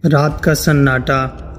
रात का सन्नाटा,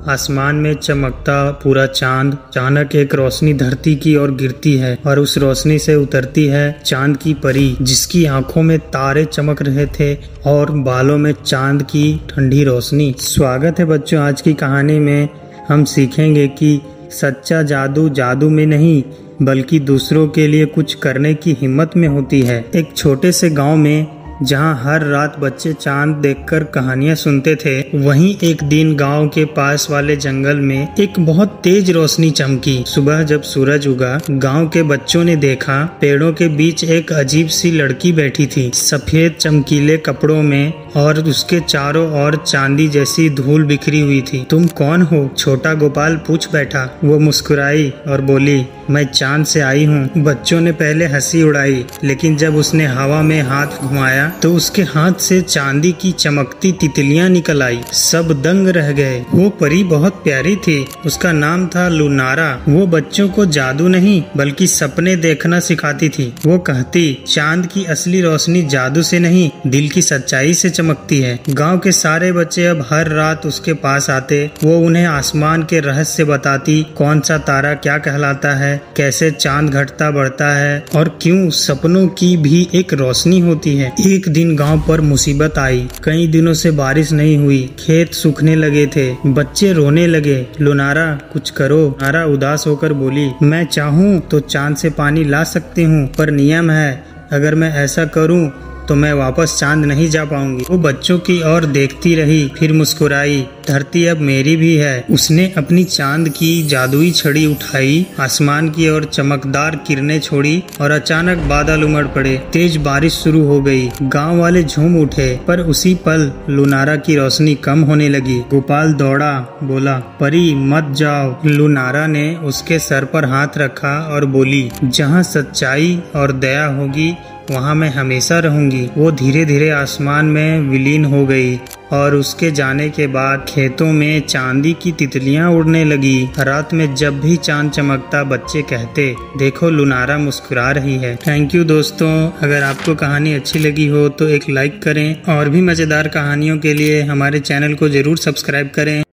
आसमान में चमकता पूरा चांद। अचानक एक रोशनी धरती की ओर गिरती है और उस रोशनी से उतरती है चांद की परी, जिसकी आंखों में तारे चमक रहे थे और बालों में चांद की ठंडी रोशनी। स्वागत है बच्चों, आज की कहानी में हम सीखेंगे कि सच्चा जादू जादू में नहीं बल्कि दूसरों के लिए कुछ करने की हिम्मत में होती है। एक छोटे से गांव में जहां हर रात बच्चे चांद देखकर कहानियां सुनते थे, वहीं एक दिन गांव के पास वाले जंगल में एक बहुत तेज रोशनी चमकी। सुबह जब सूरज उगा, गांव के बच्चों ने देखा पेड़ों के बीच एक अजीब सी लड़की बैठी थी, सफेद चमकीले कपड़ों में, और उसके चारों ओर चांदी जैसी धूल बिखरी हुई थी। तुम कौन हो? छोटा गोपाल पूछ बैठा। वो मुस्कुराई और बोली, मैं चांद से आई हूँ। बच्चों ने पहले हंसी उड़ाई, लेकिन जब उसने हवा में हाथ घुमाया तो उसके हाथ से चांदी की चमकती तितलियां निकल आई। सब दंग रह गए। वो परी बहुत प्यारी थी। उसका नाम था लुनारा। वो बच्चों को जादू नहीं बल्कि सपने देखना सिखाती थी। वो कहती, चांद की असली रोशनी जादू से नहीं, दिल की सच्चाई से चमकती है। गांव के सारे बच्चे अब हर रात उसके पास आते। वो उन्हें आसमान के रहस्य बताती, कौन सा तारा क्या कहलाता है, कैसे चांद घटता बढ़ता है और क्यों सपनों की भी एक रोशनी होती है। एक दिन गांव पर मुसीबत आई। कई दिनों से बारिश नहीं हुई, खेत सूखने लगे थे, बच्चे रोने लगे। लुनारा, कुछ करो। लुनारा उदास होकर बोली, मैं चाहूँ तो चांद से पानी ला सकती हूँ, पर नियम है, अगर मैं ऐसा करूँ तो मैं वापस चांद नहीं जा पाऊंगी। वो बच्चों की ओर देखती रही, फिर मुस्कुराई, धरती अब मेरी भी है। उसने अपनी चांद की जादुई छड़ी उठाई, आसमान की ओर चमकदार किरणें छोड़ी और अचानक बादल उमड़ पड़े। तेज बारिश शुरू हो गई। गांव वाले झूम उठे, पर उसी पल लुनारा की रोशनी कम होने लगी। गोपाल दौड़ा, बोला, परी मत जाओ। लुनारा ने उसके सर पर हाथ रखा और बोली, जहाँ सच्चाई और दया होगी वहाँ मैं हमेशा रहूंगी। वो धीरे धीरे आसमान में विलीन हो गई और उसके जाने के बाद खेतों में चांदी की तितलियां उड़ने लगी। रात में जब भी चांद चमकता, बच्चे कहते, देखो लुनारा मुस्कुरा रही है। थैंक यू दोस्तों। अगर आपको कहानी अच्छी लगी हो तो एक लाइक करें और भी मज़ेदार कहानियों के लिए हमारे चैनल को जरूर सब्सक्राइब करें।